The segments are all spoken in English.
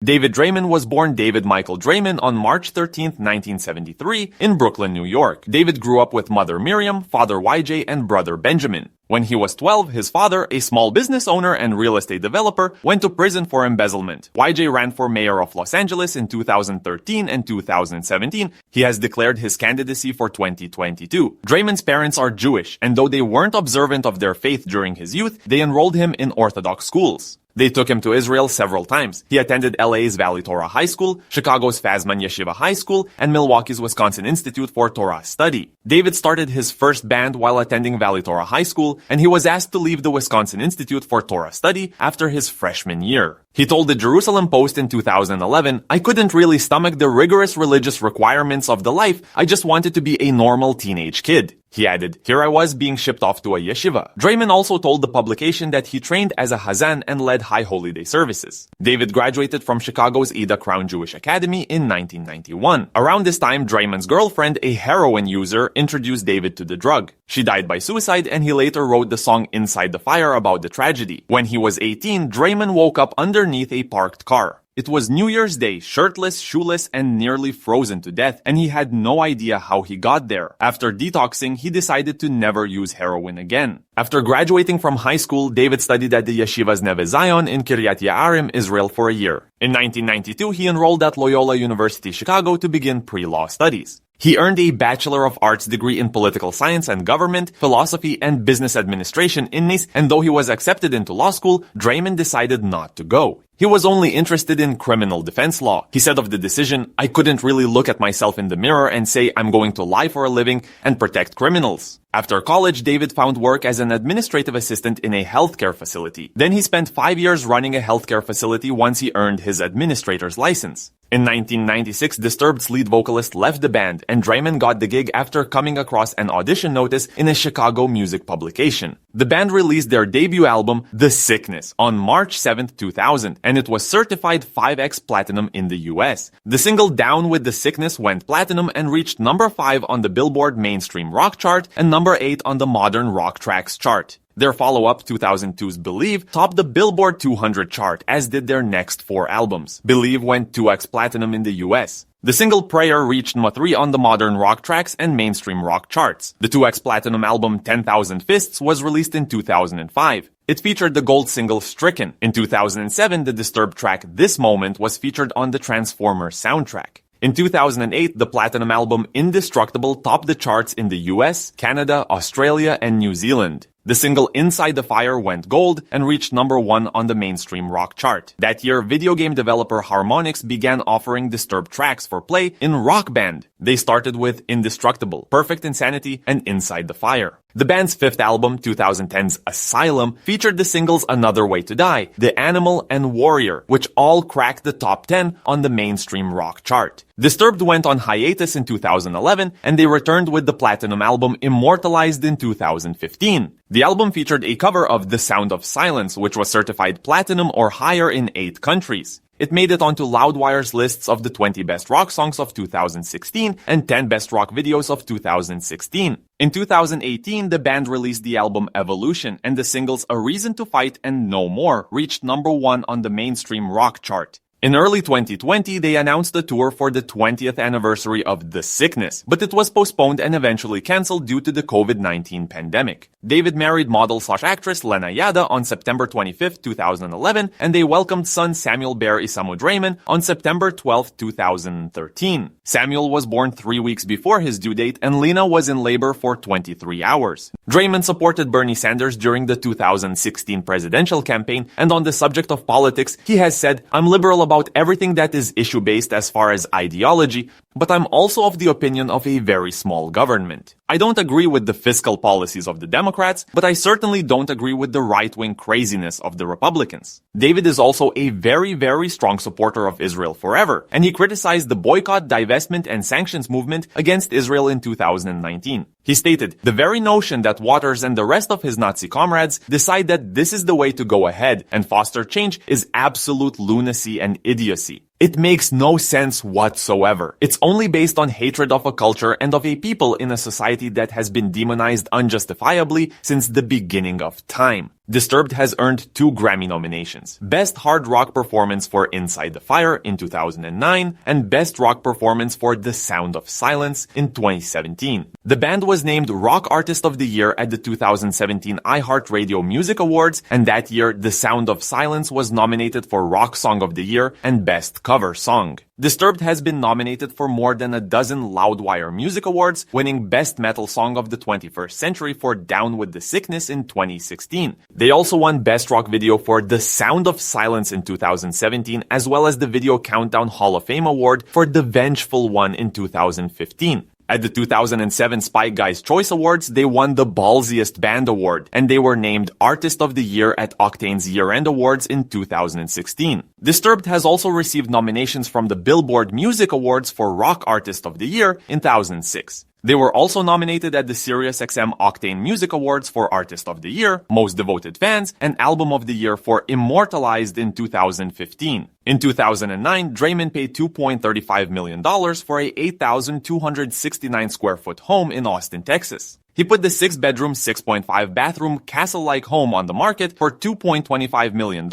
David Draiman was born David Michael Draiman on March 13, 1973, in Brooklyn, New York. David grew up with mother Miriam, father YJ, and brother Benjamin. When he was 12, his father, a small business owner and real estate developer, went to prison for embezzlement. YJ ran for mayor of Los Angeles in 2013 and 2017. He has declared his candidacy for 2022. Draiman's parents are Jewish, and though they weren't observant of their faith during his youth, they enrolled him in Orthodox schools. They took him to Israel several times. He attended LA's Valley Torah High School, Chicago's Fazman Yeshiva High School, and Milwaukee's Wisconsin Institute for Torah Study. David started his first band while attending Valley Torah High School, and he was asked to leave the Wisconsin Institute for Torah Study after his freshman year. He told the Jerusalem Post in 2011, "I couldn't really stomach the rigorous religious requirements of the life. I just wanted to be a normal teenage kid." He added, "Here I was being shipped off to a yeshiva." Draiman also told the publication that he trained as a Hazan and led high holy day services. David graduated from Chicago's Ida Crown Jewish Academy in 1991. Around this time, Draiman's girlfriend, a heroin user, introduced David to the drug. She died by suicide, and he later wrote the song Inside the Fire about the tragedy. When he was 18, Draiman woke up underneath a parked car. It was New Year's Day, shirtless, shoeless, and nearly frozen to death, and he had no idea how he got there. After detoxing, he decided to never use heroin again. After graduating from high school, David studied at the Yeshiva's Neve Zion in Kiryat Ye'arim, Israel for a year. In 1992, he enrolled at Loyola University Chicago to begin pre-law studies. He earned a Bachelor of Arts degree in Political Science and Government, Philosophy, and Business Administration in Nice, and though he was accepted into law school, Draiman decided not to go. He was only interested in criminal defense law. He said of the decision, "I couldn't really look at myself in the mirror and say I'm going to lie for a living and protect criminals." After college, David found work as an administrative assistant in a healthcare facility. Then he spent 5 years running a healthcare facility once he earned his administrator's license. In 1996, Disturbed's lead vocalist left the band, and Draiman got the gig after coming across an audition notice in a Chicago music publication. The band released their debut album, The Sickness, on March 7, 2000, and it was certified 5x platinum in the US. The single Down with the Sickness went platinum and reached number 5 on the Billboard Mainstream Rock chart and number 8 on the Modern Rock Tracks chart. Their follow-up, 2002's Believe, topped the Billboard 200 chart, as did their next 4 albums. Believe went 2x platinum in the US. The single Prayer reached number 3 on the Modern Rock Tracks and Mainstream Rock charts. The 2x platinum album 10,000 Fists was released in 2005. It featured the gold single Stricken. In 2007, the Disturbed track This Moment was featured on the Transformers soundtrack. In 2008, the platinum album Indestructible topped the charts in the US, Canada, Australia, and New Zealand. The single Inside the Fire went gold and reached number 1 on the Mainstream Rock chart. That year, video game developer Harmonix began offering Disturbed tracks for play in Rock Band. They started with Indestructible, Perfect Insanity, and Inside the Fire. The band's 5th album, 2010's Asylum, featured the singles Another Way to Die, The Animal, and Warrior, which all cracked the top 10 on the Mainstream Rock chart. Disturbed went on hiatus in 2011, and they returned with the platinum album Immortalized in 2015. The album featured a cover of The Sound of Silence, which was certified platinum or higher in 8 countries. It made it onto Loudwire's lists of the 20 best rock songs of 2016 and 10 best rock videos of 2016. In 2018, the band released the album Evolution, and the singles A Reason to Fight and No More reached number 1 on the Mainstream Rock chart. In early 2020, they announced a tour for the 20th anniversary of The Sickness, but it was postponed and eventually cancelled due to the COVID-19 pandemic. David married model/actress Lena Yada on September 25, 2011, and they welcomed son Samuel Bear Isamu Draiman on September 12, 2013. Samuel was born 3 weeks before his due date, and Lena was in labor for 23 hours. Draiman supported Bernie Sanders during the 2016 presidential campaign, and on the subject of politics, he has said, "I'm liberal about everything that is issue-based as far as ideology, but I'm also of the opinion of a very small government. I don't agree with the fiscal policies of the Democrats, but I certainly don't agree with the right-wing craziness of the Republicans." David is also a very, very strong supporter of Israel forever, and he criticized the boycott, divestment, and sanctions movement against Israel in 2019. He stated, "The very notion that Waters and the rest of his Nazi comrades decide that this is the way to go ahead and foster change is absolute lunacy and idiocy. It makes no sense whatsoever. It's only based on hatred of a culture and of a people in a society that has been demonized unjustifiably since the beginning of time. Disturbed has earned 2 Grammy nominations: Best Hard Rock Performance for Inside the Fire in 2009 and Best Rock Performance for The Sound of Silence in 2017. The band was named Rock Artist of the Year at the 2017 iHeartRadio Music Awards, and that year The Sound of Silence was nominated for Rock Song of the Year and Best Cover Song. Disturbed has been nominated for more than a dozen Loudwire Music Awards, winning Best Metal Song of the 21st Century for Down with the Sickness in 2016. They also won Best Rock Video for The Sound of Silence in 2017, as well as the Video Countdown Hall of Fame Award for The Vengeful One in 2015. At the 2007 Spike Guys Choice Awards, they won the Ballsiest Band Award, and they were named Artist of the Year at Octane's Year-End Awards in 2016. Disturbed has also received nominations from the Billboard Music Awards for Rock Artist of the Year in 2006. They were also nominated at the SiriusXM Octane Music Awards for Artist of the Year, Most Devoted Fans, and Album of the Year for Immortalized in 2015. In 2009, Draiman paid $2.35 million for a 8,269 square foot home in Austin, Texas. He put the 6-bedroom, 6.5-bathroom castle-like home on the market for $2.25 million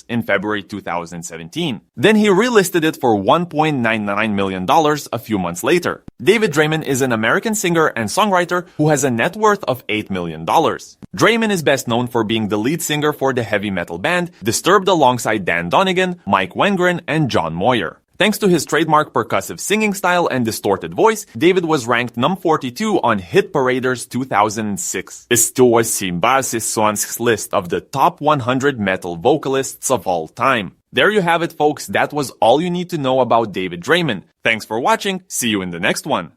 in February 2017. Then he relisted it for $1.99 million a few months later. David Draiman is an American singer and songwriter who has a net worth of $8 million. Draiman is best known for being the lead singer for the heavy metal band Disturbed alongside Dan Donegan, Mike Wengren, and John Moyer. Thanks to his trademark percussive singing style and distorted voice, David was ranked number 42 on Hit Parader's 2006 150 list of the top 100 metal vocalists of all time. There you have it, folks. That was all you need to know about David Draiman. Thanks for watching. See you in the next one.